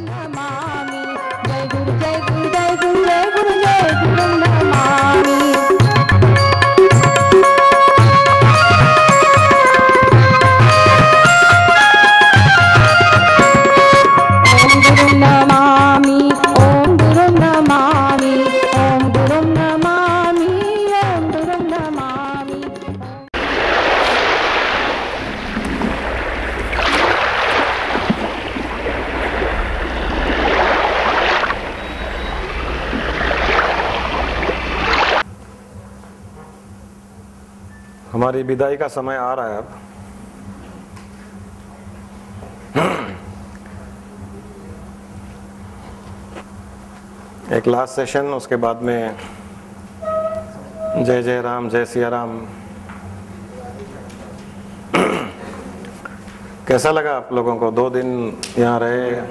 नमामि। जय गुरु जय गुरु जय गुरु जय गुरु जय गुरु नमामि। ओम गुरु नमामि, ओम गुरु नमामि, ओम गुरु नमामि, ओम गुरु नमामि। हमारी विदाई का समय आ रहा है अब। एक लास्ट सेशन, उसके बाद में जय जय राम, जय सिया राम। कैसा लगा आप लोगों को? 2 दिन यहाँ रहे।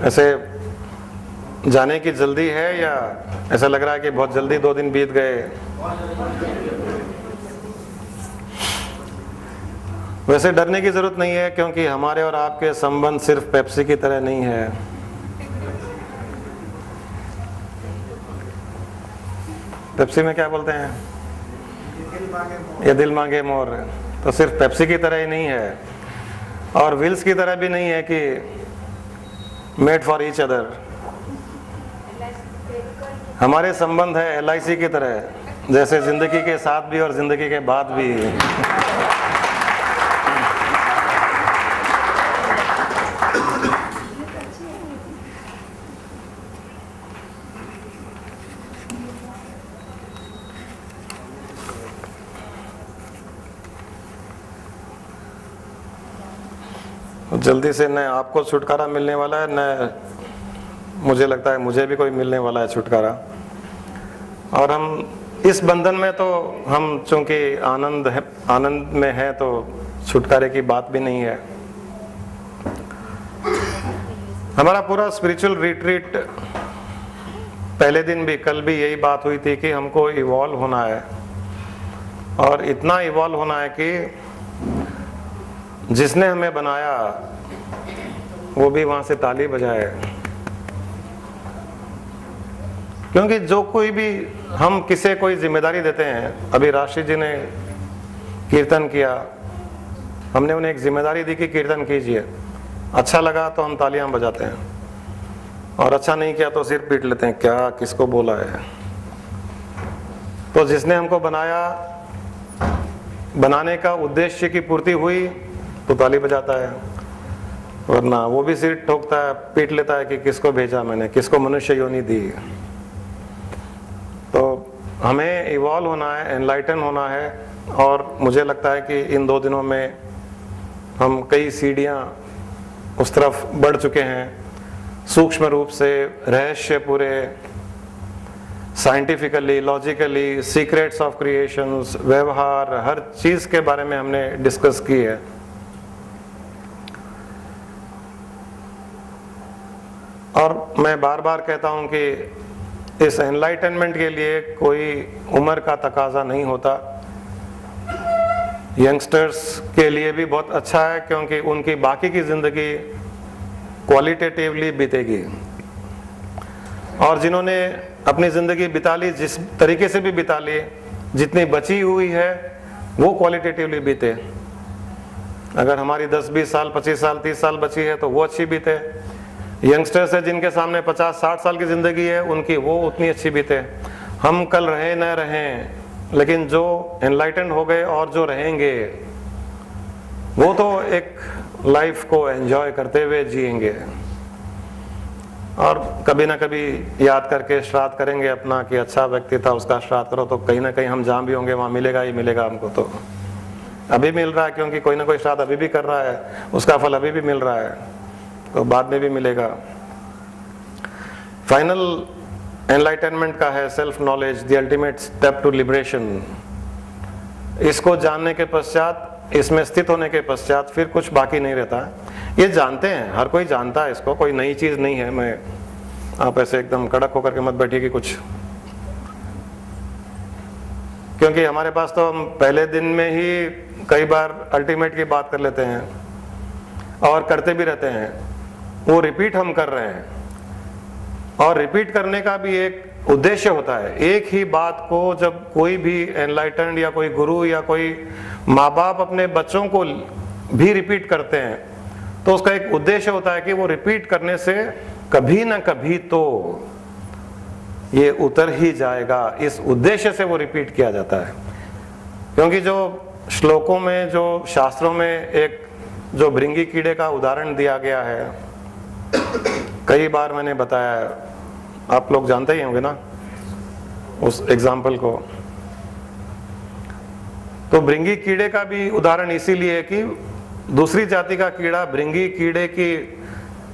ऐसे जाने की जल्दी है या ऐसा लग रहा है कि बहुत जल्दी 2 दिन बीत गए? वैसे डरने की जरूरत नहीं है, क्योंकि हमारे और आपके संबंध सिर्फ पेप्सी की तरह नहीं है। पेप्सी में क्या बोलते हैं? ये दिल मांगे मोर। तो सिर्फ पेप्सी की तरह ही नहीं है, और व्हील्स की तरह भी नहीं है कि मेड फॉर ईच अदर। हमारे संबंध है LIC की तरह, जैसे जिंदगी के साथ भी और जिंदगी के बाद भी। जल्दी से न आपको छुटकारा मिलने वाला है, न मुझे लगता है मुझे भी कोई मिलने वाला है छुटकारा। और हम इस बंधन में तो हम चूंकि आनंद में है, तो छुटकारे की बात भी नहीं है। हमारा पूरा स्पिरिचुअल रिट्रीट, पहले दिन भी, कल भी यही बात हुई थी कि हमको इवॉल्व होना है, और इतना इवॉल्व होना है कि जिसने हमें बनाया वो भी वहां से ताली बजाए। क्योंकि जो कोई भी, हम किसे कोई जिम्मेदारी देते हैं, अभी राशि जी ने कीर्तन किया, हमने उन्हें एक जिम्मेदारी दी कि कीर्तन कीजिए। अच्छा लगा तो हम तालियां बजाते हैं, और अच्छा नहीं किया तो सिर पीट लेते हैं, क्या किसको बोला है। तो जिसने हमको बनाया, बनाने का उद्देश्य की पूर्ति हुई तो ताली बजाता है, वरना वो भी सिर ठोकता है, पीट लेता है कि किसको भेजा मैंने, किसको मनुष्य योनि दी। तो हमें इवॉल्व होना है, एनलाइटन होना है, और मुझे लगता है कि इन 2 दिनों में हम कई सीढ़ियां उस तरफ बढ़ चुके हैं। सूक्ष्म रूप से, रहस्य पूरे, scientifically, logically, secrets of creations, व्यवहार, हर चीज के बारे में हमने डिस्कस की है। और मैं बार बार कहता हूं कि इस एनलाइटनमेंट के लिए कोई उम्र का तकाजा नहीं होता। यंगस्टर्स के लिए भी बहुत अच्छा है, क्योंकि उनकी बाकी की जिंदगी क्वालिटेटिवली बीतेगी, और जिन्होंने अपनी जिंदगी बिता ली, जिस तरीके से भी बिता ली, जितनी बची हुई है वो क्वालिटेटिवली बीते। अगर हमारी 10-20 साल, 25 साल, 30 साल बची है तो वो अच्छी बीते। यंगस्टर्स है जिनके सामने 50-60 साल की जिंदगी है, उनकी वो उतनी अच्छी बीते। हम कल रहे न रहें, लेकिन जो एनलाइटेंड हो गए और जो रहेंगे, वो तो एक लाइफ को एंजॉय करते हुए जिएंगे, और कभी ना कभी याद करके श्राद्ध करेंगे अपना कि अच्छा व्यक्ति था, उसका श्राद्ध करो, तो कहीं ना कहीं हम जहाँ भी होंगे वहाँ मिलेगा ही मिलेगा हमको। तो अभी मिल रहा है, क्योंकि कोई ना कोई श्राद्ध अभी भी कर रहा है, उसका फल अभी भी मिल रहा है, तो बाद में भी मिलेगा। फाइनल एनलाइटनमेंट का है self knowledge, the ultimate step to liberation. इसको जानने के पश्चात, इसमें स्थित होने के पश्चात फिर कुछ बाकी नहीं रहता। ये जानते हैं, हर कोई जानता है इसको, कोई नई चीज नहीं है। मैं, आप ऐसे एकदम कड़क होकर के मत बैठिए कि कुछ क्योंकि हमारे पास तो हम पहले दिन में ही कई बार अल्टीमेट की बात कर लेते हैं और करते भी रहते हैं, वो रिपीट हम कर रहे हैं। और रिपीट करने का भी एक उद्देश्य होता है। एक ही बात को जब कोई भी एनलाइटेंड या कोई गुरु या कोई माँ बाप अपने बच्चों को भी रिपीट करते हैं तो उसका एक उद्देश्य होता है कि वो रिपीट करने से कभी ना कभी तो ये उतर ही जाएगा। इस उद्देश्य से वो रिपीट किया जाता है। क्योंकि जो श्लोकों में, जो शास्त्रों में एक जो भृंगी कीड़े का उदाहरण दिया गया है, कई बार मैंने बताया है, आप लोग जानते ही होंगे ना उस एग्जाम्पल को। तो भृंगी कीड़े का भी उदाहरण इसीलिए है कि दूसरी जाति का कीड़ा भृंगी कीड़े की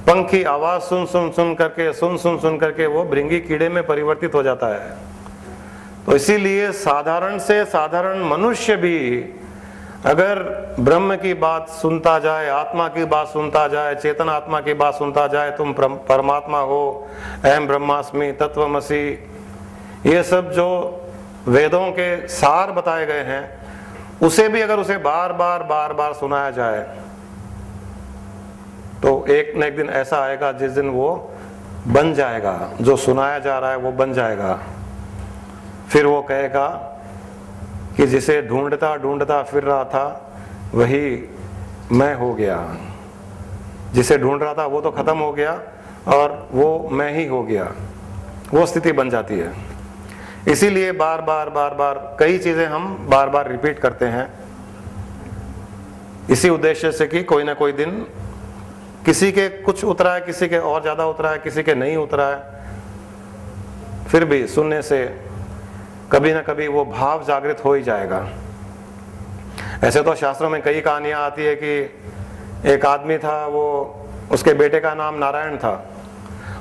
पंख की आवाज सुन सुन करके वो भृंगी कीड़े में परिवर्तित हो जाता है। तो इसीलिए साधारण से साधारण मनुष्य भी अगर ब्रह्म की बात सुनता जाए, आत्मा की बात सुनता जाए, चेतन आत्मा की बात सुनता जाए, तुम परमात्मा हो, अहम ब्रह्मास्मि, तत्वमसि, ये सब जो वेदों के सार बताए गए हैं, उसे भी अगर उसे बार बार सुनाया जाए तो एक न एक दिन ऐसा आएगा जिस दिन वो बन जाएगा, जो सुनाया जा रहा है वो बन जाएगा। फिर वो कहेगा कि जिसे ढूंढता ढूंढता फिर रहा था वही मैं हो गया। जिसे ढूंढ रहा था वो तो खत्म हो गया और वो मैं ही हो गया, वो स्थिति बन जाती है। इसीलिए बार बार कई चीजें हम बार बार रिपीट करते हैं, इसी उद्देश्य से कि कोई ना कोई दिन किसी के कुछ उतरा है, किसी के और ज्यादा उतरा है, किसी के नहीं उतरा है, फिर भी सुनने से कभी ना कभी वो भाव जागृत हो ही जाएगा। ऐसे तो शास्त्रों में कई कहानियां आती है कि एक आदमी था, वो उसके बेटे का नाम नारायण था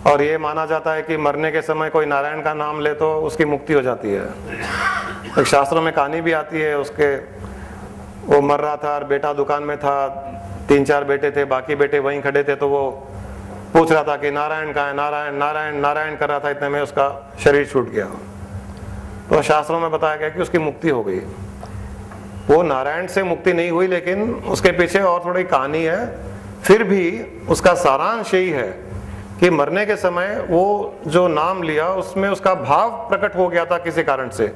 और ये माना जाता है कि मरने के समय कोई नारायण का नाम ले तो उसकी मुक्ति हो जाती है। एक शास्त्रों में कहानी भी आती है, उसके वो मर रहा था और बेटा दुकान में था, 3-4 बेटे थे, बाकी बेटे वहीं खड़े थे, तो वो पूछ रहा था कि नारायण कहाँ है, नारायण नारायण नारायण कर रहा था, इतने में उसका शरीर छूट गया। तो शास्त्रों में बताया गया कि उसकी मुक्ति हो गई। वो नारायण से मुक्ति नहीं हुई, लेकिन उसके पीछे और थोड़ी कहानी है। फिर भी उसका सारांश यही है कि मरने के समय वो जो नाम लिया उसमें उसका भाव प्रकट हो गया था किसी कारण से।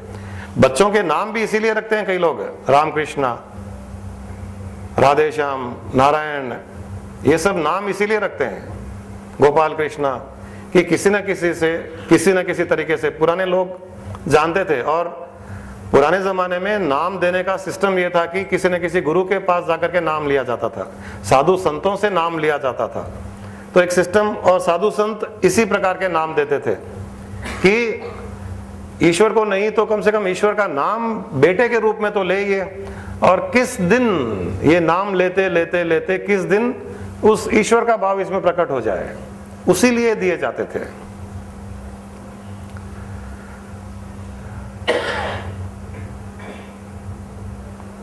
बच्चों के नाम भी इसीलिए रखते हैं कई लोग, राम कृष्णा, राधे श्याम, नारायण, ये सब नाम इसीलिए रखते हैं, गोपाल कृष्णा, कि किसी न किसी तरीके से पुराने लोग जानते थे। और पुराने जमाने में नाम देने का सिस्टम यह था कि किसी न किसी गुरु के पास जाकर के नाम लिया जाता था, साधु संतों से नाम लिया जाता था। तो एक सिस्टम, और साधु संत इसी प्रकार के नाम देते थे कि ईश्वर को नहीं तो कम से कम ईश्वर का नाम बेटे के रूप में तो ले ये। और किस दिन ये नाम लेते लेते लेते किस दिन उस ईश्वर का भाव इसमें प्रकट हो जाए, उसी लिए दिए जाते थे।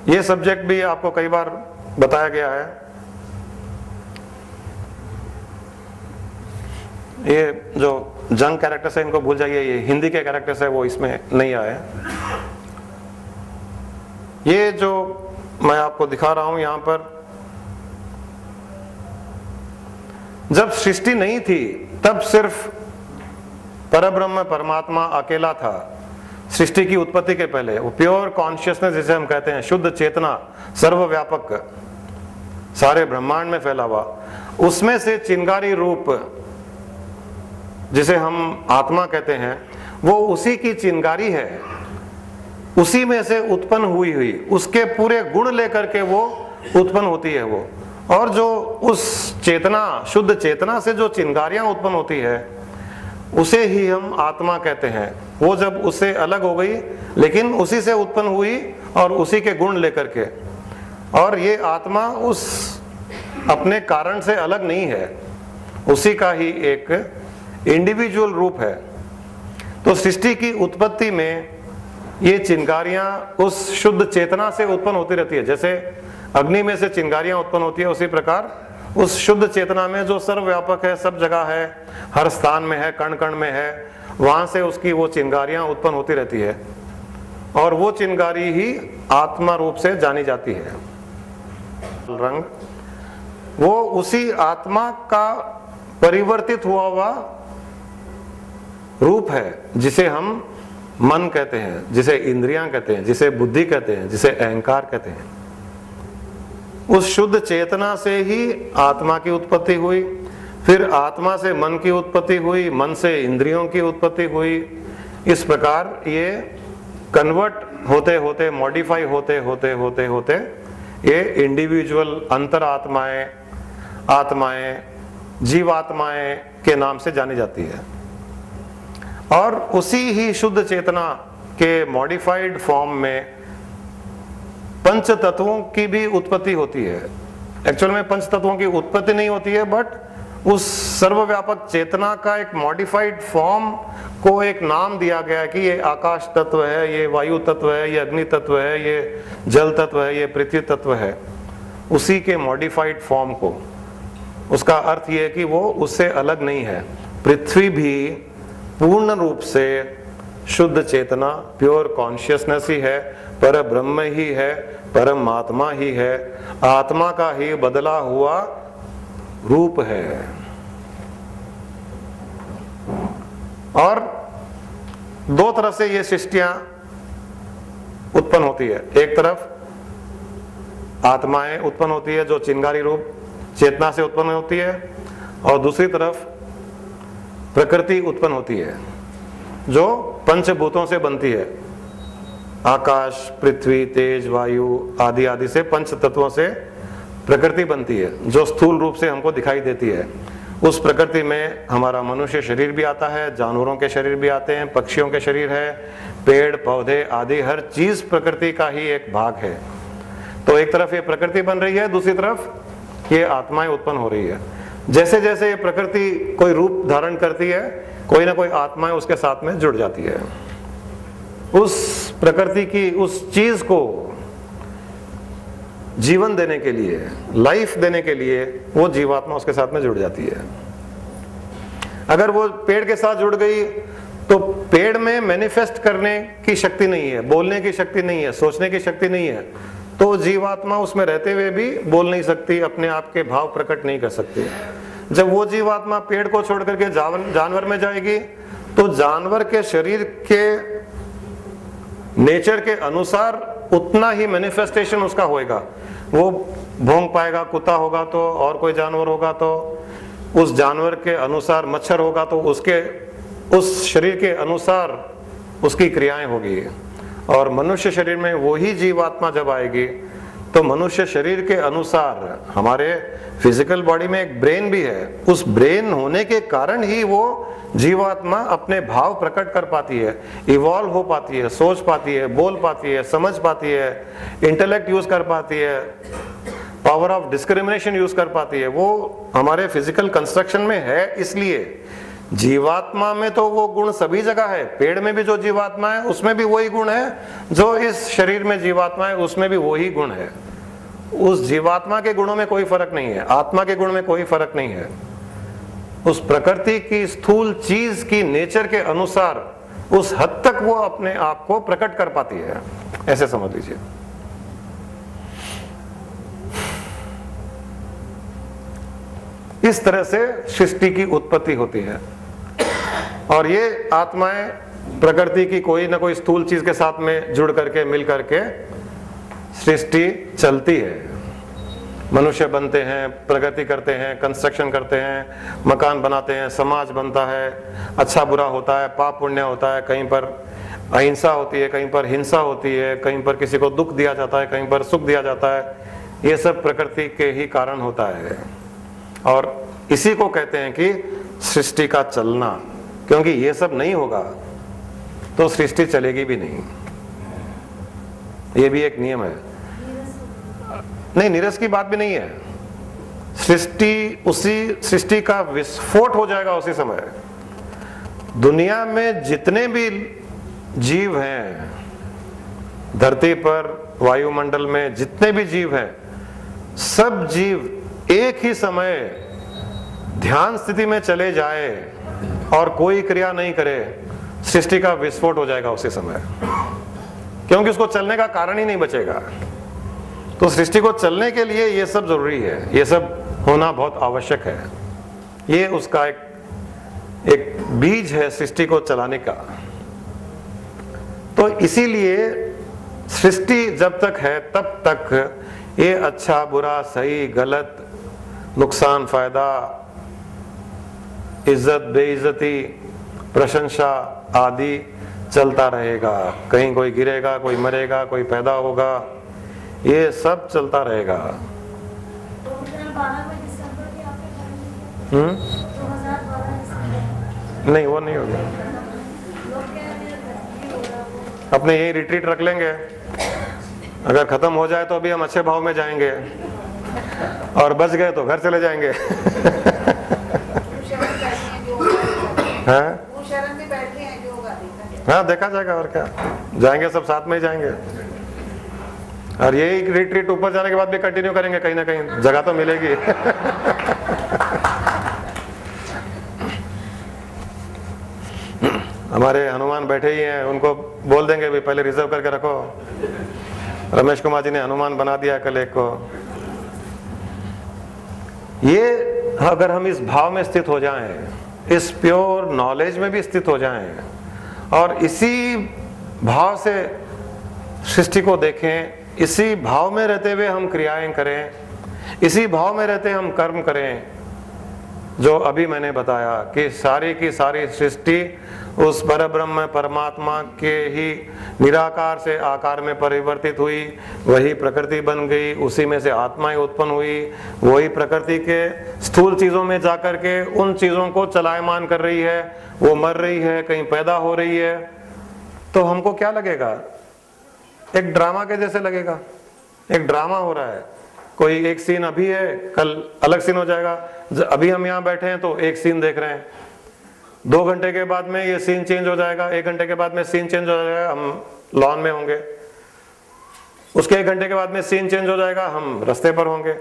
ये सब्जेक्ट भी आपको कई बार बताया गया है। ये जो जंग कैरेक्टर्स है इनको भूल जाइए, ये हिंदी के कैरेक्टर्स है वो इसमें नहीं आए। ये जो मैं आपको दिखा रहा हूं यहां पर, जब सृष्टि नहीं थी तब सिर्फ परब्रह्म परमात्मा अकेला था। सृष्टि की उत्पत्ति के पहले वो प्योर कॉन्शियसनेस जिसे हम कहते हैं, शुद्ध चेतना, सर्वव्यापक, सारे ब्रह्मांड में फैला हुआ, उसमें से चिंगारी रूप जिसे हम आत्मा कहते हैं, वो उसी की चिंगारी है, उसी में से उत्पन्न हुई उसके पूरे गुण लेकर के वो उत्पन्न होती है वो। और जो उस चेतना, शुद्ध चेतना से जो चिंगारियां उत्पन्न होती है उसे ही हम आत्मा कहते हैं। वो जब उससे अलग हो गई लेकिन उसी से उत्पन्न हुई और उसी के गुण लेकर के, और ये आत्मा उस अपने कारण से अलग नहीं है, उसी का ही एक इंडिविजुअल रूप है। तो सृष्टि की उत्पत्ति में ये चिंगारियां उस शुद्ध चेतना से उत्पन्न होती रहती है। जैसे अग्नि में से चिंगारियां उत्पन्न होती है, उसी प्रकार उस शुद्ध चेतना में जो सर्वव्यापक है, सब जगह है, हर स्थान में है, कण कण में है, वहां से उसकी वो चिंगारियां उत्पन्न होती रहती है। और वो चिंगारी ही आत्मा रूप से जानी जाती है। रंग वो उसी आत्मा का परिवर्तित हुआ रूप है, जिसे हम मन कहते हैं, जिसे इंद्रियां कहते हैं, जिसे बुद्धि कहते हैं, जिसे अहंकार कहते हैं। उस शुद्ध चेतना से ही आत्मा की उत्पत्ति हुई, फिर आत्मा से मन की उत्पत्ति हुई, मन से इंद्रियों की उत्पत्ति हुई। इस प्रकार ये कन्वर्ट होते होते, मॉडिफाई होते होते होते होते ये इंडिविजुअल अंतरात्माएं, आत्माएं, जीवात्माएं के नाम से जानी जाती है। और उसी ही शुद्ध चेतना के मॉडिफाइड फॉर्म में पंच तत्वों की भी उत्पत्ति होती है। एक्चुअल में पंच तत्वों की उत्पत्ति नहीं होती है, बट उस सर्वव्यापक चेतना का एक मॉडिफाइड फॉर्म को एक नाम दिया गया है कि ये आकाश तत्व है, ये वायु तत्व है, ये अग्नि तत्व है, ये जल तत्व है, ये पृथ्वी तत्व है। उसी के मॉडिफाइड फॉर्म को, उसका अर्थ ये है कि वो उससे अलग नहीं है। पृथ्वी भी पूर्ण रूप से शुद्ध चेतना, प्योर कॉन्शियसनेस ही है, पर ब्रह्म ही है, परमात्मा ही है, आत्मा का ही बदला हुआ रूप है। और दो तरह से ये सृष्टियां उत्पन्न होती है। एक तरफ आत्माएं उत्पन्न होती है जो चिंगारी रूप चेतना से उत्पन्न होती है, और दूसरी तरफ प्रकृति उत्पन्न होती है जो पंचभूतों से बनती है। आकाश, पृथ्वी, तेज, वायु आदि आदि से पंच तत्वों से प्रकृति बनती है, जो स्थूल रूप से हमको दिखाई देती है। उस प्रकृति में हमारा मनुष्य शरीर भी आता है, जानवरों के शरीर भी आते हैं, पक्षियों के शरीर है, पेड़ पौधे आदि हर चीज प्रकृति का ही एक भाग है। तो एक तरफ ये प्रकृति बन रही है, दूसरी तरफ ये आत्माएं उत्पन्न हो रही है। जैसे जैसे ये प्रकृति कोई रूप धारण करती है, कोई ना कोई आत्माएं उसके साथ में जुड़ जाती है। उस प्रकृति की उस चीज को जीवन देने के लिए, लाइफ देने के लिए वो जीवात्मा उसके साथ में जुड़ जाती है। अगर वो पेड़ के साथ जुड़ गई तो पेड़ में मैनिफेस्ट करने की शक्ति नहीं है, बोलने की शक्ति नहीं है, सोचने की शक्ति नहीं है, तो जीवात्मा उसमें रहते हुए भी बोल नहीं सकती, अपने आप के भाव प्रकट नहीं कर सकती। जब वो जीवात्मा पेड़ को छोड़ करके जानवर में जाएगी तो जानवर के शरीर के नेचर के अनुसार उतना ही मैनिफेस्टेशन उसका होएगा। वो भौंक पाएगा, कुत्ता होगा तो, और कोई जानवर होगा तो उस जानवर के अनुसार, मच्छर होगा तो उसके उस शरीर के अनुसार उसकी क्रियाएं होगी। और मनुष्य शरीर में वही जीवात्मा जब आएगी तो मनुष्य शरीर के अनुसार, हमारे फिजिकल बॉडी में एक ब्रेन भी है, उस ब्रेन होने के कारण ही वो जीवात्मा अपने भाव प्रकट कर पाती है, इवॉल्व हो पाती है, सोच पाती है, बोल पाती है, समझ पाती है, इंटेलेक्ट यूज कर पाती है, पावर ऑफ डिस्क्रिमिनेशन यूज कर पाती है। वो हमारे फिजिकल कंस्ट्रक्शन में है। इसलिए जीवात्मा में तो वो गुण सभी जगह है। पेड़ में भी जो जीवात्मा है उसमें भी वही गुण है, जो इस शरीर में जीवात्मा है उसमें भी वही गुण है। उस जीवात्मा के गुणों में कोई फर्क नहीं है, आत्मा के गुण में कोई फर्क नहीं है। उस प्रकृति की स्थूल चीज की नेचर के अनुसार उस हद तक वो अपने आप को प्रकट कर पाती है, ऐसे समझ लीजिए। इस तरह से सृष्टि की उत्पत्ति होती है। और ये आत्माएं प्रकृति की कोई ना कोई स्थूल चीज के साथ में जुड़ करके, मिल करके सृष्टि चलती है। मनुष्य बनते हैं, प्रगति करते हैं, कंस्ट्रक्शन करते हैं, मकान बनाते हैं, समाज बनता है, अच्छा बुरा होता है, पाप पुण्य होता है, कहीं पर अहिंसा होती है, कहीं पर हिंसा होती है, कहीं पर किसी को दुख दिया जाता है, कहीं पर सुख दिया जाता है। ये सब प्रकृति के ही कारण होता है। और इसी को कहते हैं कि सृष्टि का चलना, क्योंकि ये सब नहीं होगा तो सृष्टि चलेगी भी नहीं। ये भी एक नियम है। नहीं, नीरस की बात भी नहीं है। सृष्टि का विस्फोट हो जाएगा उसी समय। दुनिया में जितने भी जीव हैं, धरती पर, वायुमंडल में जितने भी जीव हैं, सब जीव एक ही समय ध्यान स्थिति में चले जाए और कोई क्रिया नहीं करे, सृष्टि का विस्फोट हो जाएगा उसी समय। क्योंकि उसको चलने का कारण ही नहीं बचेगा। तो सृष्टि को चलने के लिए ये सब जरूरी है, ये सब होना बहुत आवश्यक है। ये उसका एक बीज है सृष्टि को चलाने का। तो इसीलिए सृष्टि जब तक है तब तक ये अच्छा बुरा सही गलत, नुकसान फायदा, इज्जत बेइज्जती, प्रशंसा आदि चलता रहेगा। कहीं कोई गिरेगा, कोई मरेगा, कोई पैदा होगा, ये सब चलता रहेगा। 2012 में दिसंबर की आपके घर में 2012 दिसंबर नहीं, वो नहीं होगा। लोग कह रहे हैं हो रहा वो अपने यही रिट्रीट रख लेंगे। अगर खत्म हो जाए तो अभी हम अच्छे भाव में जाएंगे, और बच गए तो घर चले जाएंगे। हाँ हाँ, देखा जाएगा और क्या, जाएंगे सब साथ में ही जाएंगे। और यही रिट्रीट ऊपर जाने के बाद भी कंटिन्यू करेंगे, कहीं ना कहीं जगह तो मिलेगी। हमारे हनुमान बैठे ही हैं, उनको बोल देंगे भी पहले रिजर्व करके रखो। रमेश कुमार जी ने हनुमान बना दिया कल एक को। ये अगर हम इस भाव में स्थित हो जाएं, इस प्योर नॉलेज में भी स्थित हो जाएं, और इसी भाव से सृष्टि को देखें, इसी भाव में रहते हुए हम क्रियाएं करें, इसी भाव में रहते हम कर्म करें, जो अभी मैंने बताया कि सारी की सारी सृष्टि उस परब्रह्म परमात्मा के ही निराकार से आकार में परिवर्तित हुई, वही प्रकृति बन गई, उसी में से आत्माएं उत्पन्न हुई, वही प्रकृति के स्थूल चीजों में जाकर के उन चीजों को चलायमान कर रही है, वो मर रही है, कहीं पैदा हो रही है। तो हमको क्या लगेगा? एक ड्रामा के जैसे लगेगा, एक ड्रामा हो रहा है। कोई एक सीन अभी है, कल अलग सीन हो जाएगा। अभी हम यहाँ बैठे हैं तो एक सीन देख रहे हैं, 2 घंटे के बाद में ये सीन चेंज हो जाएगा, 1 घंटे के बाद में सीन चेंज हो जाएगा, हम लॉन में होंगे। उसके 1 घंटे के बाद में सीन चेंज हो जाएगा, हम रास्ते पर होंगे।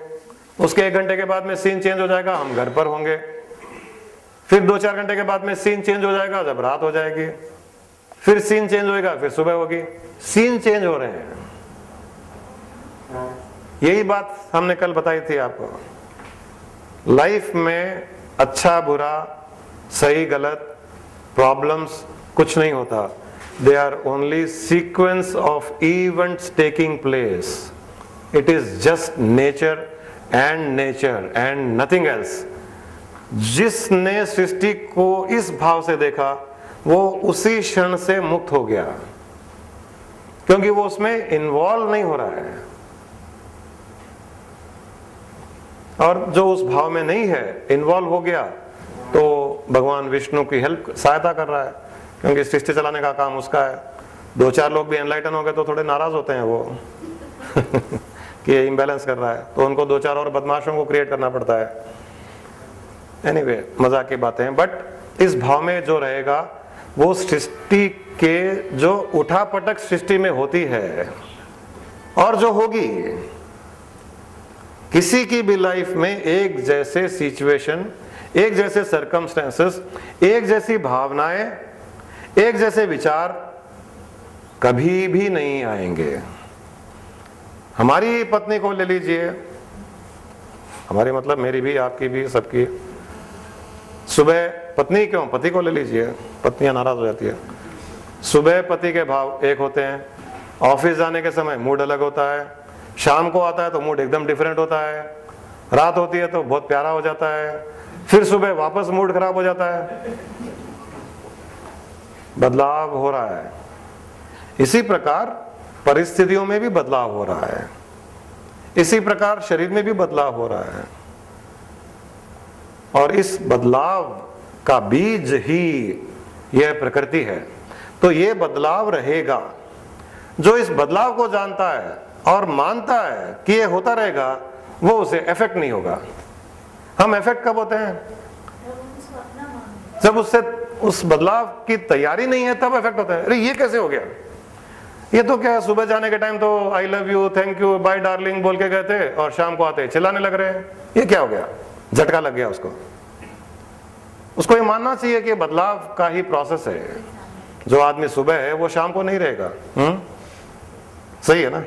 उसके 1 घंटे के बाद में सीन चेंज हो जाएगा, हम घर पर होंगे। फिर 2-4 घंटे के बाद में सीन चेंज हो जाएगा, जब रात हो जाएगी। फिर सीन चेंज होएगा, फिर सुबह होगी। सीन चेंज हो रहे हैं। यही बात हमने कल बताई थी आपको। लाइफ में अच्छा बुरा सही गलत प्रॉब्लम्स कुछ नहीं होता। They are only sequence of events taking place. It is just nature and nothing else. जिसने सृष्टि को इस भाव से देखा वो उसी क्षण से मुक्त हो गया, क्योंकि वो उसमें इन्वॉल्व नहीं हो रहा है। और जो उस भाव में नहीं है, इन्वॉल्व हो गया, तो भगवान विष्णु की हेल्प सहायता कर रहा है, क्योंकि सृष्टि चलाने का काम उसका है। 2-4 लोग भी एनलाइटन हो गए तो थोड़े नाराज होते हैं वो कि ये इम्बैलेंस कर रहा है, तो उनको 2-4 और बदमाशों को क्रिएट करना पड़ता है। एनीवे, मजाक की बातें हैं। बट इस भाव में जो रहेगा वो सृष्टि के जो उठापटक सृष्टि में होती है और जो होगी, किसी की भी लाइफ में एक जैसे सिचुएशन, एक जैसे सर्कमस्टेंसेस, एक जैसी भावनाएं, एक जैसे विचार कभी भी नहीं आएंगे। हमारी पत्नी को ले लीजिए, हमारी मतलब मेरी भी, आपकी भी, सबकी। सुबह पत्नी क्यों, पति को ले लीजिए, पत्नियां नाराज हो जाती है। सुबह पति के भाव एक होते हैं, ऑफिस जाने के समय मूड अलग होता है, शाम को आता है तो मूड एकदम डिफरेंट होता है, रात होती है तो बहुत प्यारा हो जाता है, फिर सुबह वापस मूड खराब हो जाता है। बदलाव हो रहा है। इसी प्रकार परिस्थितियों में भी बदलाव हो रहा है, इसी प्रकार शरीर में भी बदलाव हो रहा है। और इस बदलाव का बीज ही यह प्रकृति है। तो ये बदलाव रहेगा। जो इस बदलाव को जानता है और मानता है कि ये होता रहेगा, वो उसे इफेक्ट नहीं होगा। हम इफेक्ट कब होते हैं? जब उससे उस बदलाव की तैयारी नहीं है, तब इफेक्ट होता है। अरे ये कैसे हो गया? ये तो क्या, सुबह जाने के टाइम तो I love you, thank you, bye darling बोल के गए थे, और शाम को आते चिल्लाने लग रहे हैं। ये क्या हो गया? झटका लग गया उसको। उसको ये मानना चाहिए कि बदलाव का ही प्रोसेस है। जो आदमी सुबह है वो शाम को नहीं रहेगा। सही है ना?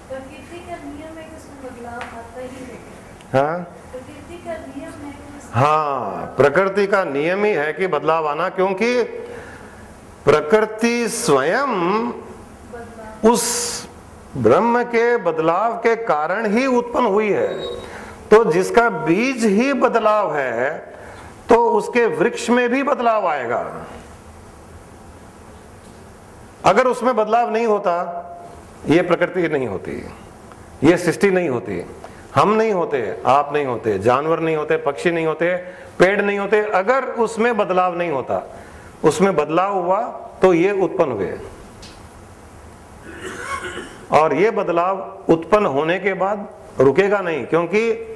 प्रकृति का नियम है कि उसमें बदलाव आता ही है। हाँ प्रकृति का नियम है कि उसमें हाँ, प्रकृति का नियम ही है कि बदलाव आना, क्योंकि प्रकृति स्वयं बदलाव उस ब्रह्म के बदलाव के कारण ही उत्पन्न हुई है। तो जिसका बीज ही बदलाव है तो उसके वृक्ष में भी बदलाव आएगा। अगर उसमें बदलाव नहीं होता, ये प्रकृति नहीं होती, ये सृष्टि नहीं होती, हम नहीं होते, आप नहीं होते, जानवर नहीं होते, पक्षी नहीं होते, पेड़ नहीं होते। अगर उसमें बदलाव नहीं होता, उसमें बदलाव हुआ तो ये उत्पन्न हुए। और ये बदलाव उत्पन्न होने के बाद रुकेगा नहीं, क्योंकि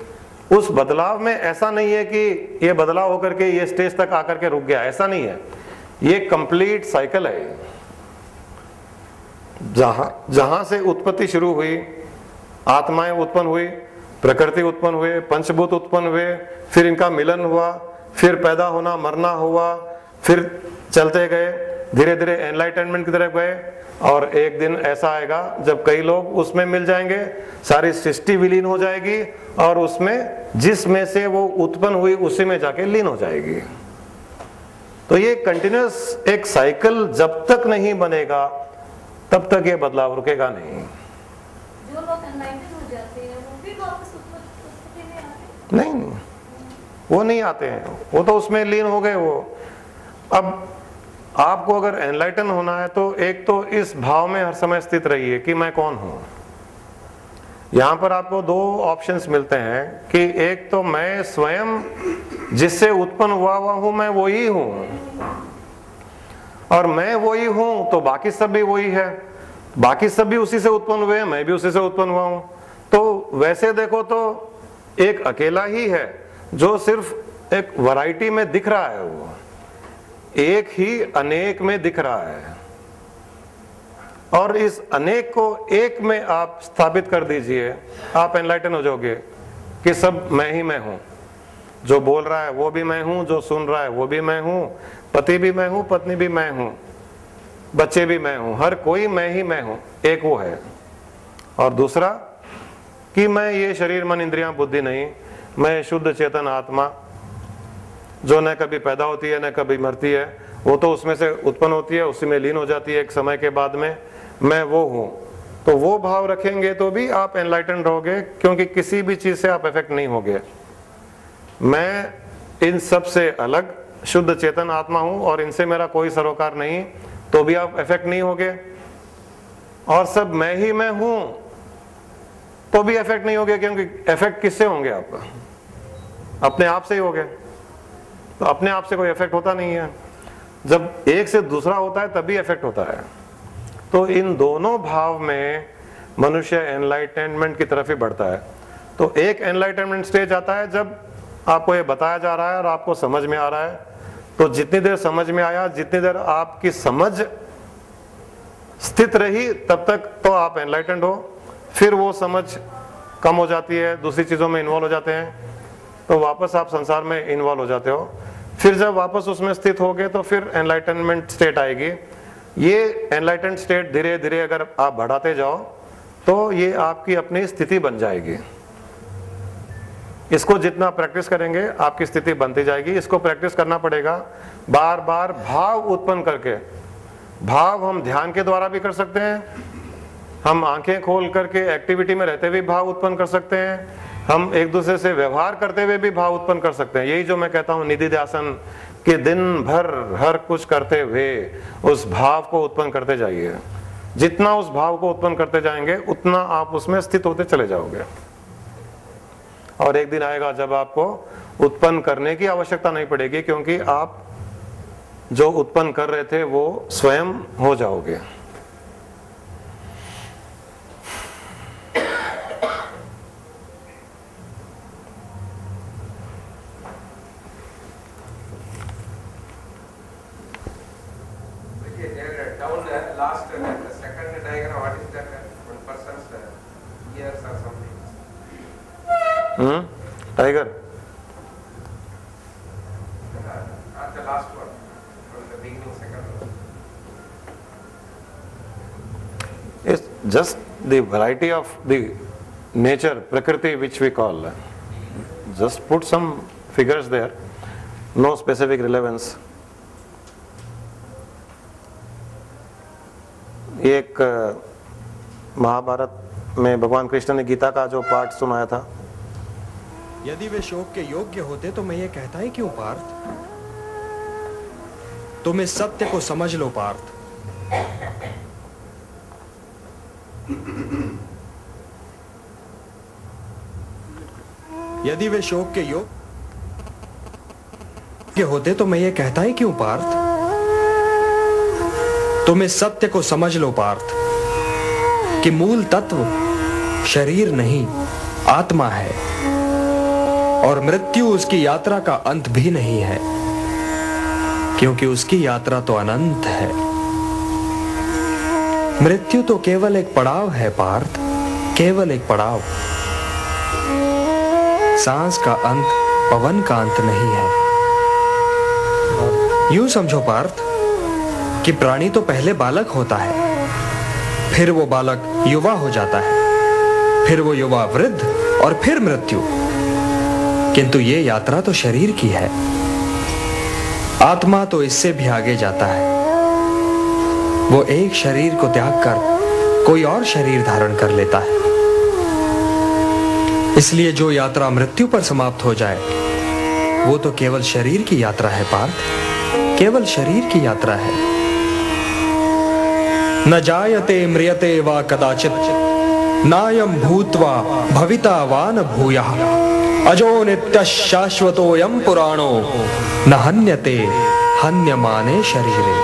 उस बदलाव में ऐसा नहीं है कि ये बदलाव होकर के ये स्टेज तक आकर के रुक गया, ऐसा नहीं है। ये कंप्लीट साइकिल है। जहां से उत्पत्ति शुरू हुई, आत्माएं उत्पन्न हुई, प्रकृति उत्पन्न हुए, पंचभूत उत्पन्न हुए, फिर इनका मिलन हुआ, फिर पैदा होना मरना हुआ, फिर चलते गए, धीरे धीरे एनलाइटनमेंट की तरफ गए। और एक दिन ऐसा आएगा जब कई लोग उसमें मिल जाएंगे, सारी सृष्टि विलीन हो जाएगी और उसमें जिसमें से वो उत्पन्न हुई उसी में जाके लीन हो जाएगी। तो ये कंटिन्यूस एक साइकिल जब तक नहीं बनेगा तब तक ये बदलाव रुकेगा नहीं। जो लोग एनलाइटन हो जाते हैं वो भी वापस उत्पत्ति में आते हैं? नहीं, वो नहीं आते हैं, वो तो उसमें लीन हो गए। वो अब आपको अगर एनलाइटन होना है तो एक तो इस भाव में हर समय स्थित रहिए कि मैं कौन हूं। यहां पर आपको दो ऑप्शंस मिलते हैं कि एक तो मैं स्वयं जिससे उत्पन्न हुआ हूं, मैं वही हूं, और मैं वही हूं तो बाकी सब भी वही है, बाकी सब भी उसी से उत्पन्न हुए हैं, मैं भी उसी से उत्पन्न हुआ हूं। तो वैसे देखो तो एक अकेला ही है जो सिर्फ एक वैरायटी में दिख रहा है, वो एक ही अनेक में दिख रहा है। और इस अनेक को एक में आप स्थापित कर दीजिए, आप एनलाइटन हो जाओगे कि सब मैं ही मैं हूं। जो बोल रहा है वो भी मैं हूं, जो सुन रहा है वो भी मैं हूं, पति भी मैं हूं, पत्नी भी मैं हूं, बच्चे भी मैं हूं, हर कोई मैं ही मैं हूं। एक वो है। और दूसरा कि मैं ये शरीर मन इंद्रियां बुद्धि नहीं, मैं शुद्ध चेतन आत्मा जो न कभी पैदा होती है न कभी मरती है, वो तो उसमें से उत्पन्न होती है, उसी में लीन हो जाती है एक समय के बाद में, मैं वो हूं। तो वो भाव रखेंगे तो भी आप एनलाइटन रहोगे, क्योंकि किसी भी चीज से आप इफेक्ट नहीं होगे। मैं इन सब से अलग शुद्ध चेतन आत्मा हूं और इनसे मेरा कोई सरोकार नहीं, तो भी आप इफेक्ट नहीं होगे। और सब मैं ही मैं हूं तो भी इफेक्ट नहीं होगे, क्योंकि इफेक्ट किससे होंगे? आप अपने आप से ही होगे। तो अपने आप से कोई इफेक्ट होता नहीं है, जब एक से दूसरा होता है तभी इफेक्ट होता है। तो इन दोनों भाव में मनुष्य एनलाइटनमेंट की तरफ ही बढ़ता है। तो एक एनलाइटनमेंट स्टेज आता है जब आपको ये बताया जा रहा है और आपको समझ में आ रहा है। तो जितनी देर समझ में आया, जितनी देर आपकी समझ स्थित रही, तब तक तो आप एनलाइटेंड हो। फिर वो समझ कम हो जाती है, दूसरी चीजों में इन्वॉल्व हो जाते हैं, तो वापस आप संसार में इन्वॉल्व हो जाते हो। फिर जब वापस उसमें स्थित हो गए तो फिर एनलाइटनमेंट स्टेट आएगी। ये एनलाइटेंड स्टेट धीरे धीरे अगर आप बढ़ाते जाओ तो ये आपकी अपनी स्थिति बन जाएगी। इसको जितना प्रैक्टिस करेंगे आपकी स्थिति बनती जाएगी। इसको प्रैक्टिस करना पड़ेगा बार बार, भाव उत्पन्न करके। भाव हम ध्यान के द्वारा भी कर सकते हैं, हम आंखें खोल करके एक्टिविटी में रहते हुए भाव उत्पन्न कर सकते हैं, हम एक दूसरे से व्यवहार करते हुए भी भाव उत्पन्न कर सकते हैं। यही जो मैं कहता हूं निधि ध्यान, कि दिन भर हर कुछ करते हुए उस भाव को उत्पन्न करते जाइए। जितना उस भाव को उत्पन्न करते जाएंगे उतना आप उसमें स्थित होते चले जाओगे। और एक दिन आएगा जब आपको उत्पन्न करने की आवश्यकता नहीं पड़ेगी, क्योंकि आप जो उत्पन्न कर रहे थे वो स्वयं हो जाओगे। Down the last the second diagram, what is that? One person's ears or something. Tiger Not the last one, from the beginning, second one. is just the variety of the nature, Prakriti, which we call. Just put some figures there, no specific relevance. एक महाभारत में भगवान कृष्ण ने गीता का जो पाठ सुनाया था, यदि वे शोक के योग्य होते तो मैं ये कहता ही क्यों पार्थ? तुम इस सत्य को समझ लो पार्थ। यदि वे शोक के योग्य होते तो मैं ये कहता ही क्यों पार्थ? तुम इस सत्य को समझ लो पार्थ कि मूल तत्व शरीर नहीं आत्मा है, और मृत्यु उसकी यात्रा का अंत भी नहीं है, क्योंकि उसकी यात्रा तो अनंत है। मृत्यु तो केवल एक पड़ाव है पार्थ, केवल एक पड़ाव। सांस का अंत पवन का अंत नहीं है। यूं समझो पार्थ कि प्राणी तो पहले बालक होता है, फिर वो बालक युवा हो जाता है, फिर वो युवा वृद्ध और फिर मृत्यु। किंतु ये यात्रा तो शरीर की है। आत्मा तो इससे भी आगे जाता है। वो एक शरीर को त्याग कर कोई और शरीर धारण कर लेता है। इसलिए जो यात्रा मृत्यु पर समाप्त हो जाए वो तो केवल शरीर की यात्रा है पार्थ, केवल शरीर की यात्रा है। न जायते म्रियते वा कदाचित नायं भूत्वा भविता वा न भूयः अजो नित्यः शाश्वतोऽयं पुराणो न हन्यते हन्यमाने शरीरे।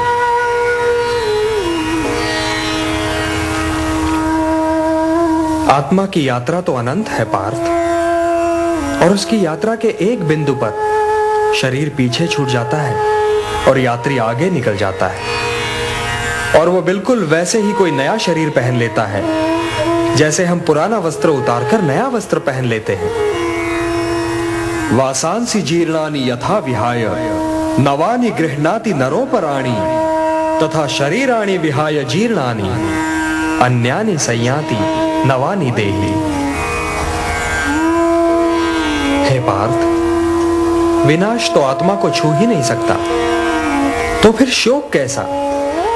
आत्मा की यात्रा तो अनंत है पार्थ, और उसकी यात्रा के एक बिंदु पर शरीर पीछे छूट जाता है और यात्री आगे निकल जाता है, और वो बिल्कुल वैसे ही कोई नया शरीर पहन लेता है जैसे हम पुराना वस्त्र उतारकर नया वस्त्र पहन लेते हैं। वासांसि जीर्णानि यथा विहाय नवानि गृह्णाति नरोपराणि तथा शरीराणि विहाय जीर्णानि अन्यानि संयाति नवानि देहि। हे पार्थ, विनाश तो आत्मा को छू ही नहीं सकता, तो फिर शोक कैसा?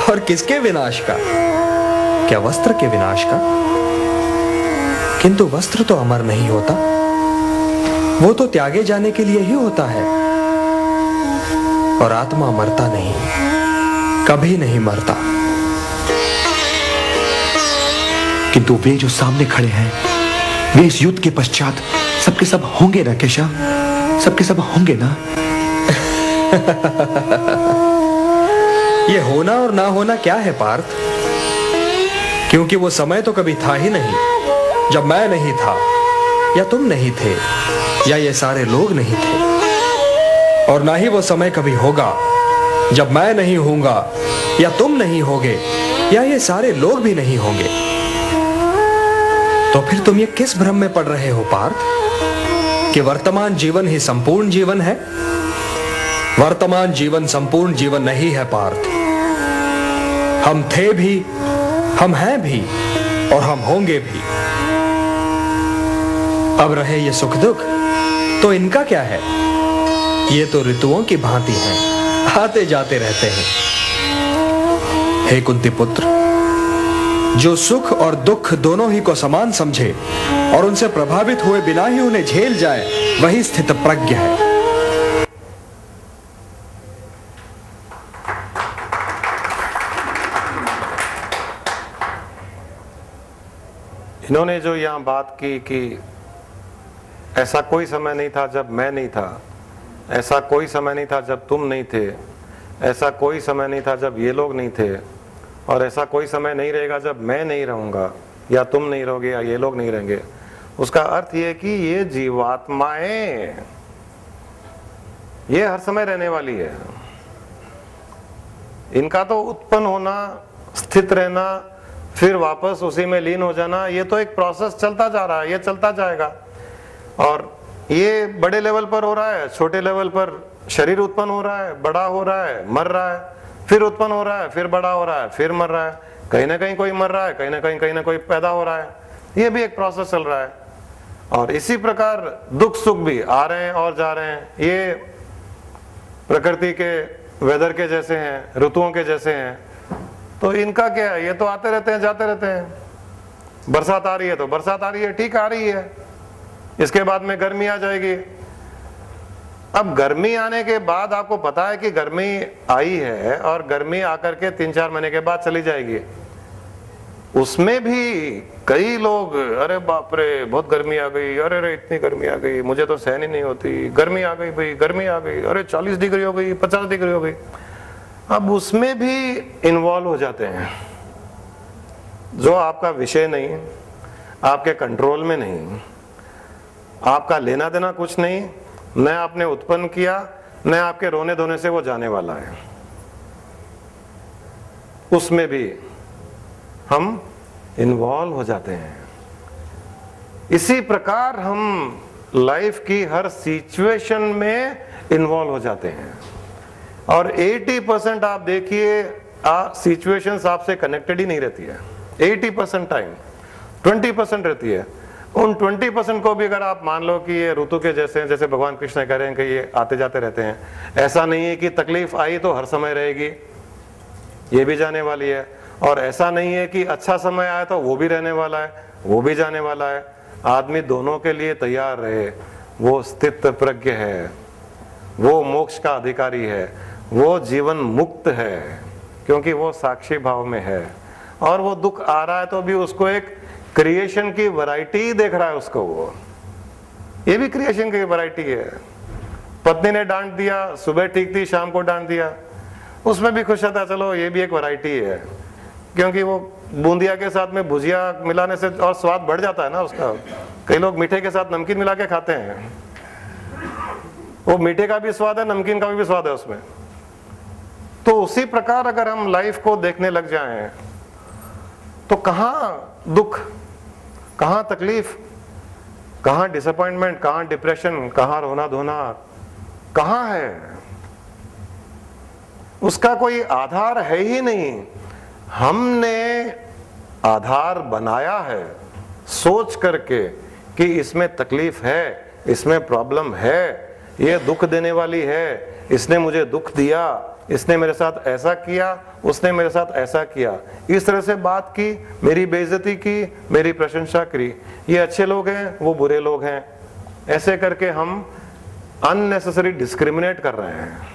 और किसके विनाश का? क्या वस्त्र के विनाश का? किंतु वस्त्र तो अमर नहीं होता, वो तो त्यागे जाने के लिए ही होता है। और आत्मा मरता नहीं, कभी नहीं मरता। किंतु वे जो सामने खड़े हैं, वे इस युद्ध के पश्चात सबके सब होंगे ना केशव? सबके सब होंगे ना? ये होना और ना होना क्या है पार्थ? क्योंकि वो समय तो कभी था ही नहीं जब मैं नहीं था, या तुम नहीं थे, या ये सारे लोग नहीं थे। और ना ही वो समय कभी होगा जब मैं नहीं हूंगा, या तुम नहीं होगे, या ये सारे लोग भी नहीं होंगे। तो फिर तुम ये किस भ्रम में पड़ रहे हो पार्थ कि वर्तमान जीवन ही संपूर्ण जीवन है? वर्तमान जीवन संपूर्ण जीवन नहीं है पार्थ। हम थे भी, हम हैं भी, और हम होंगे भी। अब रहे ये सुख दुख, तो इनका क्या है? ये तो ऋतुओं की भांति हैं, आते जाते रहते हैं। हे कुंती पुत्र, जो सुख और दुख दोनों ही को समान समझे और उनसे प्रभावित हुए बिना ही उन्हें झेल जाए, वही स्थित प्रज्ञ है। इन्होंने जो यहाँ बात की कि ऐसा कोई समय नहीं था जब मैं नहीं था, ऐसा कोई समय नहीं था जब तुम नहीं थे, ऐसा कोई समय नहीं था जब ये लोग नहीं थे, और ऐसा कोई समय नहीं रहेगा जब मैं नहीं रहूँगा, या तुम नहीं रहोगे, या ये लोग नहीं रहेंगे। उसका अर्थ ये कि ये जीवात्माएं ये हर समय रहने वाली है। इनका तो उत्पन्न होना, स्थित रहना, फिर वापस उसी में लीन हो जाना, ये तो एक प्रोसेस चलता जा रहा है, ये चलता जाएगा। और ये बड़े लेवल पर हो रहा है, छोटे लेवल पर शरीर उत्पन्न हो रहा है, बड़ा हो रहा है, मर रहा है, फिर उत्पन्न हो रहा है, फिर बड़ा हो रहा है, फिर मर रहा है। कहीं ना कहीं कोई मर रहा है, कहीं ना कोई पैदा हो रहा है, ये भी एक प्रोसेस चल रहा है। और इसी प्रकार दुख सुख भी आ रहे हैं और जा रहे हैं, ये प्रकृति के वेदर के जैसे हैं, ऋतुओं के जैसे हैं। तो इनका क्या है, ये तो आते रहते हैं जाते रहते हैं। बरसात आ रही है तो बरसात आ रही है, ठीक आ रही है, इसके बाद में गर्मी आ जाएगी। अब गर्मी आने के बाद आपको पता है कि गर्मी आई है और गर्मी आकर के 3-4 महीने के बाद चली जाएगी। उसमें भी कई लोग, अरे बाप रे बहुत गर्मी आ गई, अरे रे इतनी गर्मी आ गई, मुझे तो सहन ही नहीं होती, गर्मी आ गई भाई, गर्मी आ गई, अरे 40 डिग्री हो गई, 50 डिग्री हो गई। अब उसमें भी इन्वॉल्व हो जाते हैं, जो आपका विषय नहीं, आपके कंट्रोल में नहीं, आपका लेना देना कुछ नहीं, न आपने उत्पन्न किया, न आपके रोने धोने से वो जाने वाला है। उसमें भी हम इन्वॉल्व हो जाते हैं। इसी प्रकार हम लाइफ की हर सिचुएशन में इन्वॉल्व हो जाते हैं। और 80% आप देखिए सिचुएशंस आपसे कनेक्टेड ही नहीं रहती है। 80% टाइम, 20% रहती है। उन 20% को भी अगर आप मान लो कि ये ऋतु के जैसे हैं, जैसे भगवान कृष्ण कह रहे हैं कि ये आते जाते रहते हैं, ऐसा नहीं है कि तकलीफ आई तो हर समय रहेगी, ये भी जाने वाली है। और ऐसा नहीं है कि अच्छा समय आया तो वो भी रहने वाला है, वो भी जाने वाला है। आदमी दोनों के लिए तैयार रहे, वो स्थित प्रज्ञ है, वो मोक्ष का अधिकारी है, वो जीवन मुक्त है, क्योंकि वो साक्षी भाव में है। और वो दुख आ रहा है तो भी उसको एक क्रिएशन की वैरायटी देख रहा है उसको, वो ये भी क्रिएशन की वैरायटी है। पत्नी ने डांट दिया, सुबह ठीक थी, शाम को डांट दिया, उसमें भी खुश था, चलो ये भी एक वैरायटी है, क्योंकि वो बूंदिया के साथ में भुजिया मिलाने से और स्वाद बढ़ जाता है ना उसका। कई लोग मीठे के साथ नमकीन मिला के खाते हैं, वो मीठे का भी स्वाद है, नमकीन का भी स्वाद है उसमें। तो उसी प्रकार अगर हम लाइफ को देखने लग जाएं तो कहाँ दुख, कहाँ तकलीफ, कहाँ डिसअपॉइंटमेंट, कहाँ डिप्रेशन, कहाँ रोना धोना, कहाँ है? उसका कोई आधार है ही नहीं। हमने आधार बनाया है सोच करके कि इसमें तकलीफ है, इसमें प्रॉब्लम है, ये दुख देने वाली है, इसने मुझे दुख दिया, इसने मेरे साथ ऐसा किया, उसने मेरे साथ ऐसा किया, इस तरह से बात की, मेरी बेइज्जती की, मेरी प्रशंसा करी, ये अच्छे लोग हैं, वो बुरे लोग हैं। ऐसे करके हम अननेसेसरी डिस्क्रिमिनेट कर रहे हैं,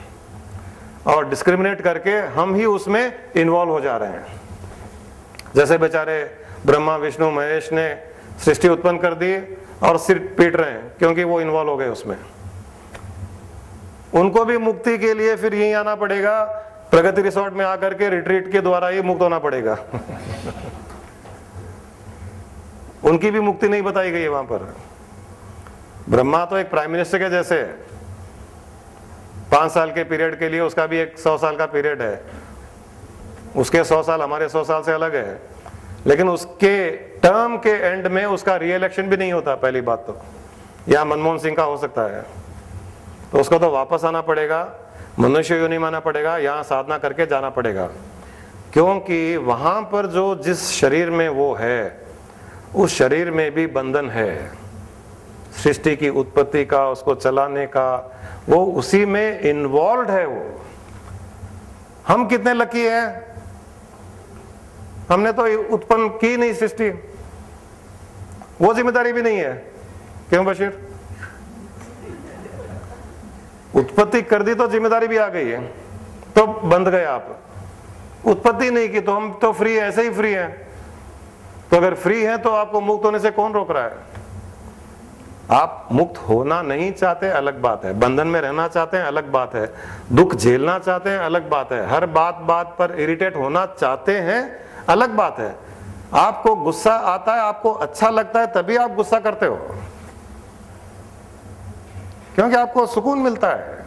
और डिस्क्रिमिनेट करके हम ही उसमें इन्वॉल्व हो जा रहे हैं। जैसे बेचारे ब्रह्मा विष्णु महेश ने सृष्टि उत्पन्न कर दी और सिर पीट रहे हैं क्योंकि वो इन्वॉल्व हो गए उसमें। उनको भी मुक्ति के लिए फिर यहीं आना पड़ेगा, प्रगति रिसोर्ट में आकर के रिट्रीट के द्वारा ही मुक्त होना पड़ेगा। उनकी भी मुक्ति नहीं बताई गई है वहां पर। ब्रह्मा तो एक प्राइम मिनिस्टर के जैसे है, 5 साल के पीरियड के लिए उसका भी एक 100 साल का पीरियड है, उसके 100 साल हमारे 100 साल से अलग है, लेकिन उसके टर्म के एंड में उसका री इलेक्शन भी नहीं होता। पहली बात तो या मनमोहन सिंह का हो सकता है, तो उसको तो वापस आना पड़ेगा, मनुष्य योनि में आना पड़ेगा, यहाँ साधना करके जाना पड़ेगा, क्योंकि वहां पर जो जिस शरीर में वो है उस शरीर में भी बंधन है, सृष्टि की उत्पत्ति का, उसको चलाने का, वो उसी में इन्वॉल्व है। वो हम कितने लकी हैं, हमने तो उत्पन्न की नहीं सृष्टि, वो जिम्मेदारी भी नहीं है। क्यों बशीर? उत्पत्ति कर दी तो जिम्मेदारी भी आ गई है, तो बंध गए आप। उत्पत्ति नहीं की तो हम तो फ्री है, ऐसे ही फ्री हैं। तो अगर फ्री हैं तो आपको मुक्त होने से कौन रोक रहा है? आप मुक्त होना नहीं चाहते अलग बात है, बंधन में रहना चाहते हैं अलग बात है, दुख झेलना चाहते हैं अलग बात है, हर बात पर इरिटेट होना चाहते हैं अलग बात है। आपको गुस्सा आता है, आपको अच्छा लगता है, तभी आप गुस्सा करते हो, क्योंकि आपको सुकून मिलता है।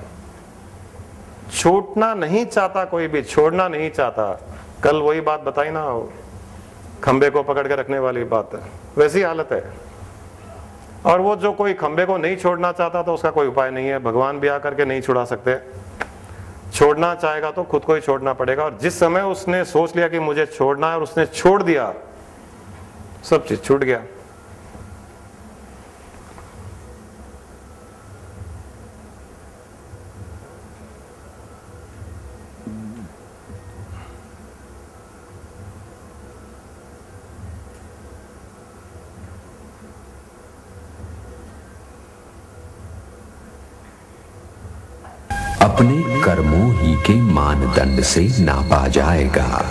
छूटना नहीं चाहता कोई भी, छोड़ना नहीं चाहता। कल वही बात बताई ना, खंबे को पकड़ के रखने वाली बात है, वैसी हालत है। और वो जो कोई खंबे को नहीं छोड़ना चाहता तो उसका कोई उपाय नहीं है, भगवान भी आकर के नहीं छुड़ा सकते। छोड़ना चाहेगा तो खुद को ही छोड़ना पड़ेगा। और जिस समय उसने सोच लिया कि मुझे छोड़ना है और उसने छोड़ दिया, सब चीज छूट गया। अपने कर्मों ही के मानदंड से नापा जाएगा।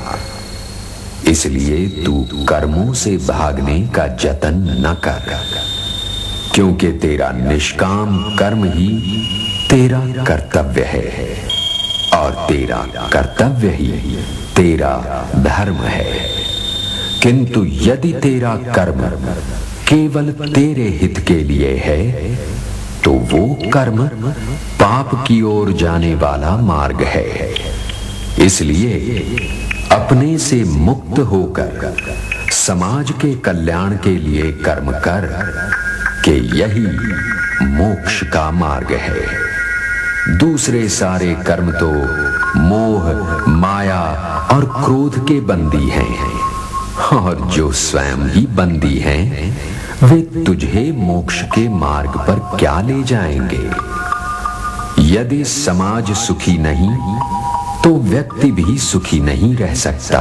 इसलिए तू कर्मों से भागने का जतन न कर, क्योंकि तेरा निष्काम कर्म ही तेरा कर्तव्य है और तेरा कर्तव्य ही तेरा धर्म है। किंतु यदि तेरा कर्म केवल तेरे हित के लिए है तो वो कर्म पाप की ओर जाने वाला मार्ग है। इसलिए अपने से मुक्त होकर समाज के कल्याण के लिए कर्म कर कि यही मोक्ष का मार्ग है। दूसरे सारे कर्म तो मोह, माया और क्रोध के बंदी हैं, और जो स्वयं ही बंदी हैं वे तुझे मोक्ष के मार्ग पर क्या ले जाएंगे। यदि समाज सुखी नहीं तो व्यक्ति भी सुखी नहीं रह सकता।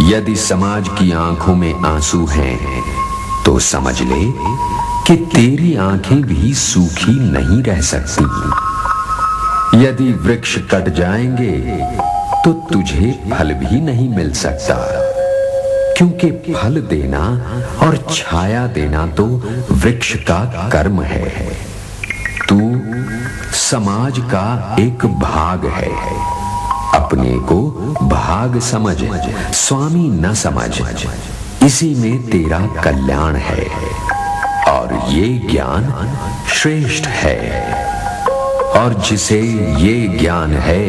यदि समाज की आंखों में आंसू हैं तो समझ ले कि तेरी आंखें भी सूखी नहीं रह सकती। यदि वृक्ष कट जाएंगे तो तुझे फल भी नहीं मिल सकता, क्योंकि फल देना और छाया देना तो वृक्ष का कर्म है। तू समाज का एक भाग है। अपने को भाग समझ, स्वामी न समझ। इसी में तेरा कल्याण है और ये ज्ञान श्रेष्ठ है। और जिसे ये ज्ञान है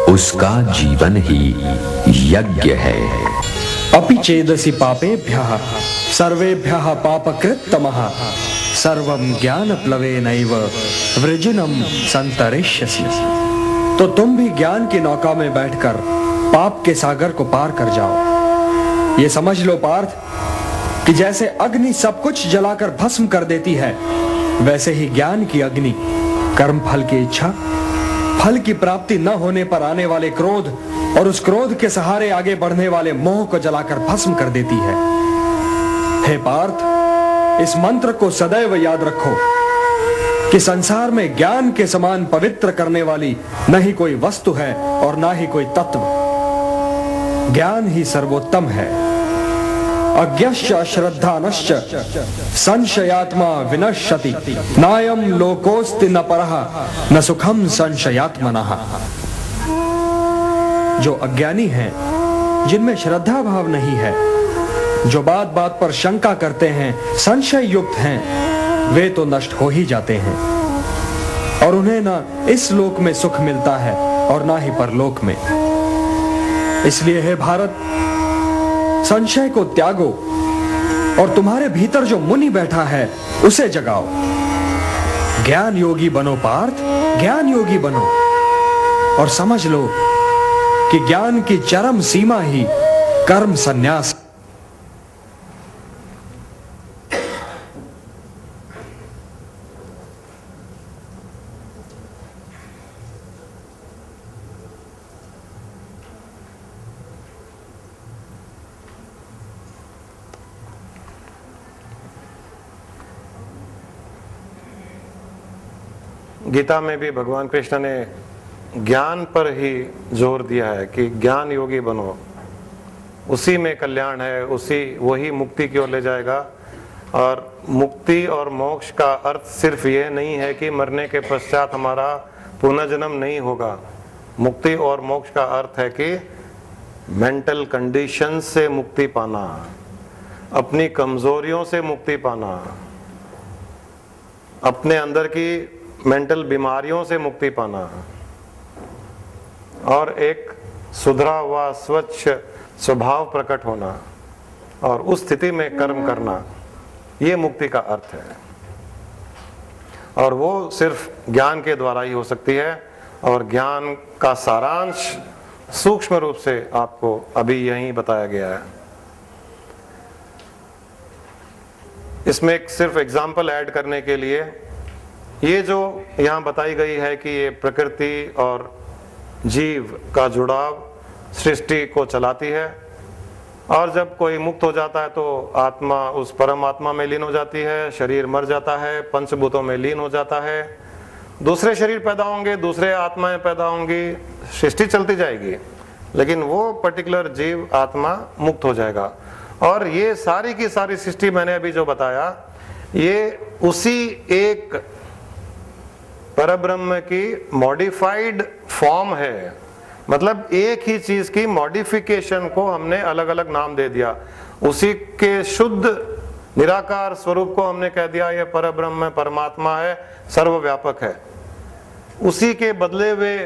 उसका जीवन ही यज्ञ है। अपि चेदसि पापेभ्यः सर्वेभ्यः पापकृत्तमः सर्वं ज्ञानप्लवेनैव वृजिनं संतरिष्यसि। तो तुम भी ज्ञान की नौका में बैठकर पाप के सागर को पार कर जाओ। ये समझ लो पार्थ कि जैसे अग्नि सब कुछ जलाकर भस्म कर देती है, वैसे ही ज्ञान की अग्नि कर्म फल की इच्छा, फल की प्राप्ति न होने पर आने वाले क्रोध और उस क्रोध के सहारे आगे बढ़ने वाले मोह को जलाकर भस्म कर देती है। हे पार्थ, इस मंत्र को सदैव याद रखो कि संसार में ज्ञान के समान पवित्र करने वाली न ही कोई वस्तु है और न ही कोई तत्व। ज्ञान ही सर्वोत्तम है। अज्ञश्च अश्रद्धानश्च संशयात्मा विनश्यति नायं लोकोस्ति न परः न सुखम संशयात्मनः। जो अज्ञानी हैं, जिनमें श्रद्धा भाव नहीं है, जो बात बात पर शंका करते हैं, संशय युक्त हैं, वे तो नष्ट हो ही जाते हैं और उन्हें ना इस लोक में सुख मिलता है और ना ही परलोक में। इसलिए हे भारत, संशय को त्यागो और तुम्हारे भीतर जो मुनि बैठा है उसे जगाओ। ज्ञान योगी बनो पार्थ, ज्ञान योगी बनो और समझ लो कि ज्ञान की चरम सीमा ही कर्म संन्यास। गीता में भी भगवान कृष्ण ने ज्ञान पर ही जोर दिया है कि ज्ञान योगी बनो, उसी में कल्याण है, उसी वही मुक्ति की ओर ले जाएगा। और मुक्ति और मोक्ष का अर्थ सिर्फ ये नहीं है कि मरने के पश्चात हमारा पुनर्जन्म नहीं होगा। मुक्ति और मोक्ष का अर्थ है कि मेंटल कंडीशन से मुक्ति पाना, अपनी कमजोरियों से मुक्ति पाना, अपने अंदर की मेंटल बीमारियों से मुक्ति पाना और एक सुधरा हुआ स्वच्छ स्वभाव प्रकट होना और उस स्थिति में कर्म करना, ये मुक्ति का अर्थ है। और वो सिर्फ ज्ञान के द्वारा ही हो सकती है। और ज्ञान का सारांश सूक्ष्म रूप से आपको अभी यहीं बताया गया है। इसमें एक सिर्फ एग्जाम्पल ऐड करने के लिए, ये जो यहाँ बताई गई है कि ये प्रकृति और जीव का जुड़ाव सृष्टि को चलाती है, और जब कोई मुक्त हो जाता है तो आत्मा उस परमात्मा में लीन हो जाती है, शरीर मर जाता है, पंचभूतों में लीन हो जाता है, दूसरे शरीर पैदा होंगे, दूसरे आत्माएं पैदा होंगी, सृष्टि चलती जाएगी, लेकिन वो पर्टिकुलर जीव आत्मा मुक्त हो जाएगा। और ये सारी की सारी सृष्टि मैंने अभी जो बताया, ये उसी एक परब्रह्म की मॉडिफाइड फॉर्म है। मतलब एक ही चीज की मॉडिफिकेशन को हमने अलग अलग नाम दे दिया। उसी के शुद्ध निराकार स्वरूप को हमने कह दिया ये परब्रह्म परमात्मा है, सर्वव्यापक है। उसी के बदले हुए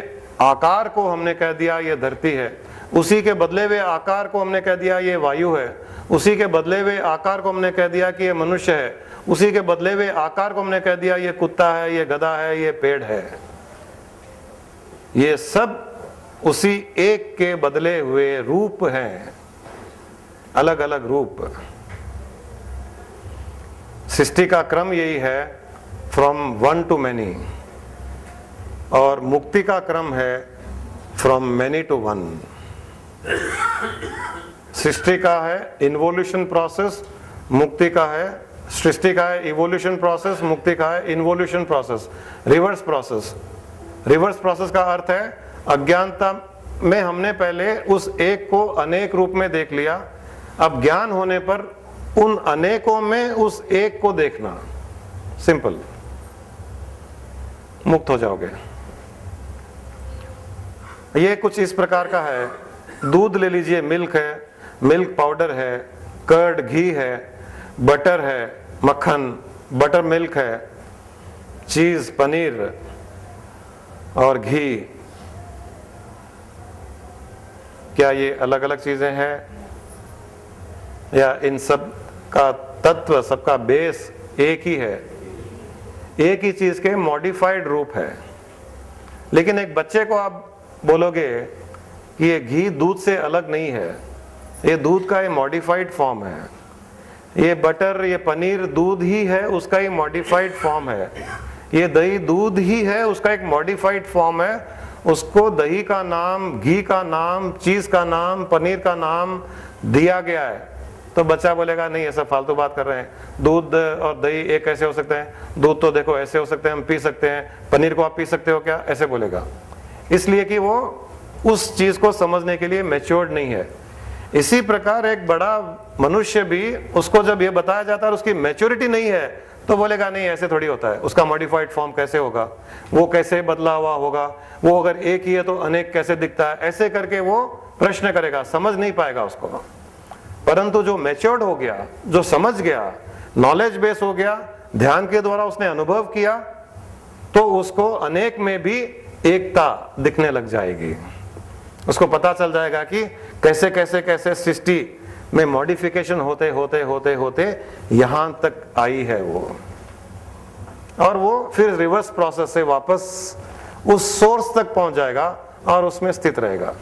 आकार को हमने कह दिया ये धरती है। उसी के बदले हुए आकार को हमने कह दिया ये वायु है। उसी के बदले हुए आकार को हमने कह दिया कि ये मनुष्य है। उसी के बदले हुए आकार को हमने कह दिया ये कुत्ता है, ये गधा है, ये पेड़ है। ये सब उसी एक के बदले हुए रूप हैं, अलग अलग रूप। सृष्टि का क्रम यही है, फ्रॉम वन टू मैनी, और मुक्ति का क्रम है फ्रॉम मैनी टू वन। सृष्टि का है इन्वोल्यूशन प्रोसेस, मुक्ति का है, सृष्टि का है इवोल्यूशन प्रोसेस, मुक्ति का है involution process, reverse process. Reverse process का अर्थ है अज्ञानता में हमने पहले उस एक को अनेक रूप में देख लिया, अब ज्ञान होने पर उन अनेकों में उस एक को देखना, सिंपल, मुक्त हो जाओगे। ये कुछ इस प्रकार का है। दूध ले लीजिए, मिल्क है, मिल्क पाउडर है, कर्ड घी है, बटर है, मक्खन बटर मिल्क है, चीज पनीर और घी, क्या ये अलग अलग चीजें हैं या इन सब का तत्व, सबका बेस एक ही है? एक ही चीज के मॉडिफाइड रूप है। लेकिन एक बच्चे को आप बोलोगे कि ये घी दूध से अलग नहीं है, ये दूध का ये मॉडिफाइड फॉर्म है, ये बटर, ये पनीर दूध ही है, उसका ये मॉडिफाइड फॉर्म है, ये दही दूध ही है, उसका एक मॉडिफाइड फॉर्म है, उसको दही का नाम, घी का नाम, चीज का नाम, पनीर का नाम दिया गया है। तो बच्चा बोलेगा नहीं, ऐसा फालतू बात कर रहे हैं, दूध और दही एक कैसे हो सकते हैं? दूध तो देखो ऐसे हो सकते हैं, हम पी सकते हैं, पनीर को आप पी सकते हो क्या? ऐसे बोलेगा, इसलिए कि वो उस चीज को समझने के लिए मैच्योर्ड नहीं है। इसी प्रकार एक बड़ा मनुष्य भी, उसको जब ये बताया जाता है और उसकी मैच्योरिटी नहीं है, तो बोलेगा नहीं ऐसे थोड़ी होता है, उसका मॉडिफाइड फॉर्म कैसे होगा, वो कैसे बदला हुआ होगा, वो अगर एक ही है तो अनेक कैसे दिखता है, ऐसे करके वो प्रश्न करेगा, समझ नहीं पाएगा उसको। परंतु जो मैच्योर्ड हो गया, जो समझ गया, नॉलेज बेस हो गया, ध्यान के द्वारा उसने अनुभव किया, तो उसको अनेक में भी एकता दिखने लग जाएगी। उसको पता चल जाएगा कि कैसे कैसे कैसे सृष्टि में मॉडिफिकेशन होते होते होते होते यहां तक आई है वो, और वो फिर रिवर्स प्रोसेस से वापस उस सोर्स तक पहुंच जाएगा और उसमें स्थित रहेगा।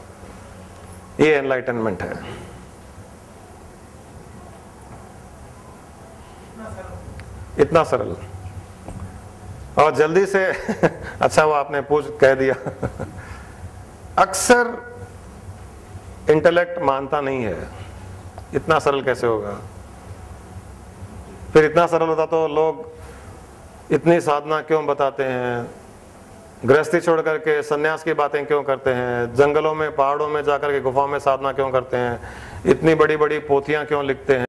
ये एनलाइटनमेंट है। इतना सरल और जल्दी से अच्छा वो आपने कह दिया। अक्सर इंटेलेक्ट मानता नहीं है, इतना सरल कैसे होगा? फिर इतना सरल होता तो लोग इतनी साधना क्यों बताते हैं, गृहस्थी छोड़ करके सन्यास की बातें क्यों करते हैं, जंगलों में पहाड़ों में जाकर के गुफाओं में साधना क्यों करते हैं, इतनी बड़ी बड़ी पोथियां क्यों लिखते हैं?